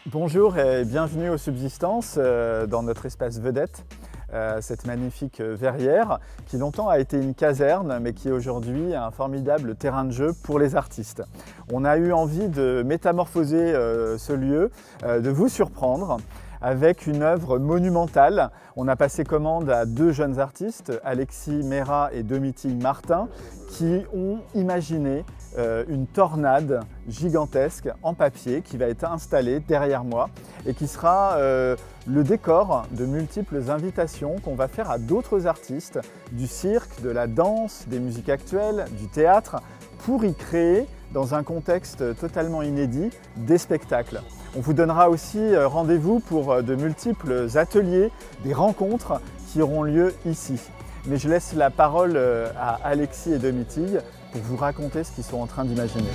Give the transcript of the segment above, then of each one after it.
Bonjour et bienvenue aux Subsistances dans notre espace vedette, cette magnifique verrière qui longtemps a été une caserne mais qui aujourd'hui un formidable terrain de jeu pour les artistes. On a eu envie de métamorphoser ce lieu, de vous surprendre avec une œuvre monumentale. On a passé commande à deux jeunes artistes, Alexis Mera et Domitille Martin, qui ont imaginé une tornade gigantesque en papier qui va être installée derrière moi et qui sera le décor de multiples invitations qu'on va faire à d'autres artistes du cirque, de la danse, des musiques actuelles, du théâtre, pour y créer, dans un contexte totalement inédit, des spectacles. On vous donnera aussi rendez-vous pour de multiples ateliers, des rencontres qui auront lieu ici. Mais je laisse la parole à Alexis et Domitille pour vous raconter ce qu'ils sont en train d'imaginer.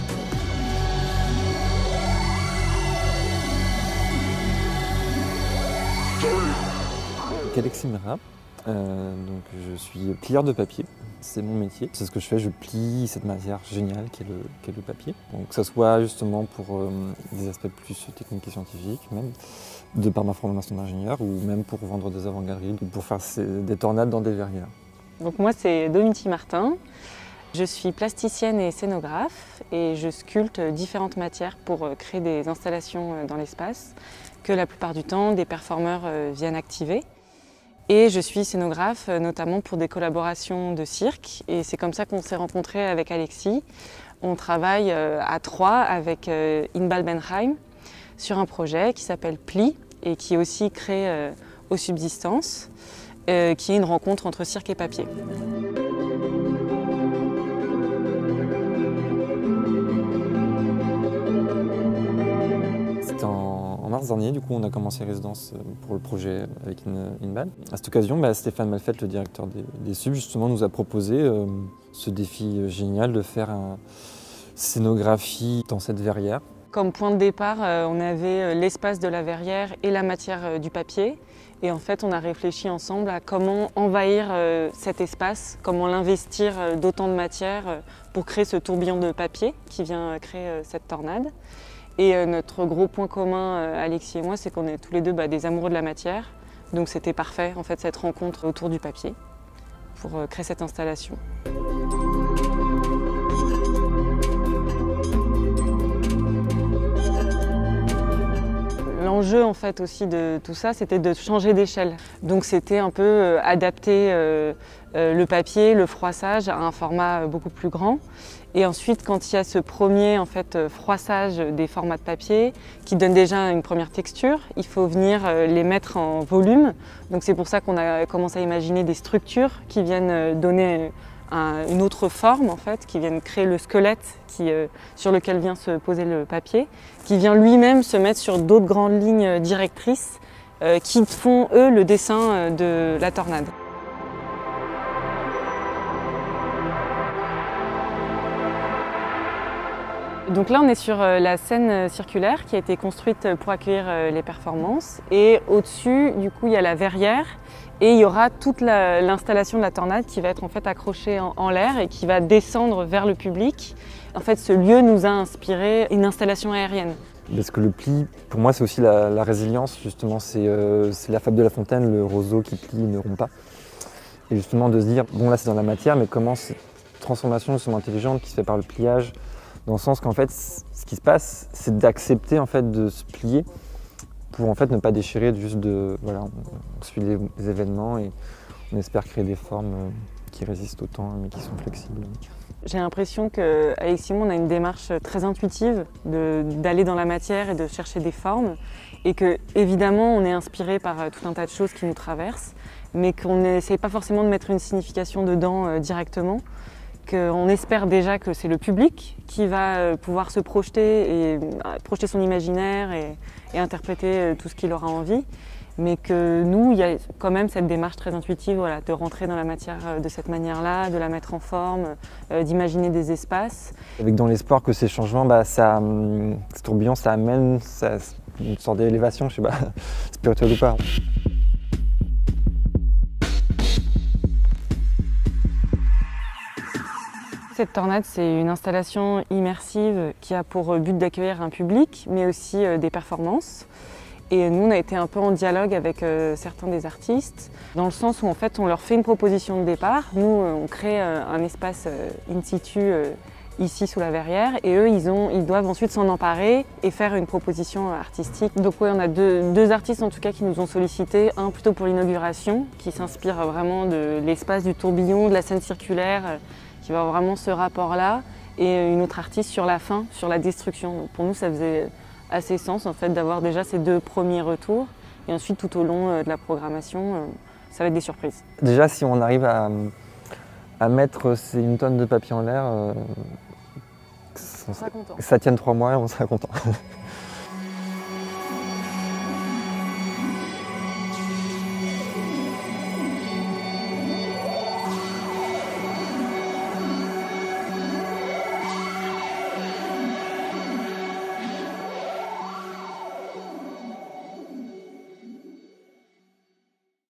Alexis Mera, donc je suis plieur de papier, c'est mon métier. C'est ce que je fais, je plie cette matière géniale qu'est le papier. Donc que ce soit justement pour des aspects plus techniques et scientifiques, même de par ma formation d'ingénieur, ou même pour vendre des œuvres en galerie, ou pour faire des tornades dans des verrières. Donc moi c'est Domitille Martin, je suis plasticienne et scénographe et je sculpte différentes matières pour créer des installations dans l'espace que la plupart du temps des performeurs viennent activer. Et je suis scénographe notamment pour des collaborations de cirque et c'est comme ça qu'on s'est rencontrés avec Alexis. On travaille à trois avec Inbal Benheim sur un projet qui s'appelle Pli et qui est aussi créé aux Subsistances, qui est une rencontre entre cirque et papier. C'était en mars dernier, du coup, on a commencé résidence pour le projet avec Inbal. À cette occasion, Stéphane Malfait, le directeur des Subs, justement, nous a proposé ce défi génial de faire une scénographie dans cette verrière. Comme point de départ, on avait l'espace de la verrière et la matière du papier. Et en fait, on a réfléchi ensemble à comment envahir cet espace, comment l'investir d'autant de matière pour créer ce tourbillon de papier qui vient créer cette tornade. Et notre gros point commun, Alexis et moi, c'est qu'on est tous les deux des amoureux de la matière. Donc c'était parfait, en fait, cette rencontre autour du papier pour créer cette installation. L'enjeu en fait aussi de tout ça, c'était de changer d'échelle. Donc c'était un peu adapter le papier, le froissage à un format beaucoup plus grand. Et ensuite, quand il y a ce premier froissage des formats de papier qui donne déjà une première texture, il faut venir les mettre en volume. Donc c'est pour ça qu'on a commencé à imaginer des structures qui viennent donner une autre forme, en fait, qui viennent créer le squelette sur lequel vient se poser le papier, qui vient lui-même se mettre sur d'autres grandes lignes directrices qui font, eux, le dessin de la tornade. Donc là, on est sur la scène circulaire qui a été construite pour accueillir les performances. Et au-dessus, du coup, il y a la verrière et il y aura toute l'installation de la tornade qui va être en fait accrochée en l'air et qui va descendre vers le public. En fait, ce lieu nous a inspiré une installation aérienne. Parce que le pli, pour moi, c'est aussi la résilience, justement. C'est la fable de La Fontaine, le roseau qui plie ne rompt pas. Et justement de se dire, bon là c'est dans la matière, mais comment cette transformation justement intelligente qui se fait par le pliage, dans le sens qu'en fait, ce qui se passe, c'est d'accepter en fait de se plier pour en fait ne pas déchirer, juste voilà, on suit les événements et on espère créer des formes qui résistent au temps mais qui sont flexibles. J'ai l'impression qu'avec Simon, on a une démarche très intuitive d'aller dans la matière et de chercher des formes et que évidemment on est inspiré par tout un tas de choses qui nous traversent, mais qu'on n'essaye pas forcément de mettre une signification dedans directement. On espère déjà que c'est le public qui va pouvoir se projeter et projeter son imaginaire et interpréter tout ce qu'il aura envie. mais que nous, il y a quand même cette démarche très intuitive, voilà, de rentrer dans la matière de cette manière-là, de la mettre en forme, d'imaginer des espaces. Avec dans l'espoir que ces changements, ce tourbillon, ça amène une sorte d'élévation, je sais pas, spirituelle ou pas. Cette tornade, c'est une installation immersive qui a pour but d'accueillir un public, mais aussi des performances. Et nous, on a été un peu en dialogue avec certains des artistes, dans le sens où en fait, on leur fait une proposition de départ. Nous, on crée un espace in situ ici sous la verrière, et eux, ils doivent ensuite s'en emparer et faire une proposition artistique. Donc oui, on a deux artistes en tout cas qui nous ont sollicité, un plutôt pour l'inauguration, qui s'inspire vraiment de l'espace du tourbillon, de la scène circulaire, qui va avoir vraiment ce rapport-là, et une autre artiste sur la fin, sur la destruction. Donc pour nous, ça faisait assez sens en fait d'avoir déjà ces deux premiers retours, et ensuite tout au long de la programmation, ça va être des surprises. Déjà, si on arrive à mettre une tonne de papier en l'air, On sera content. ça tienne 3 mois et on sera content.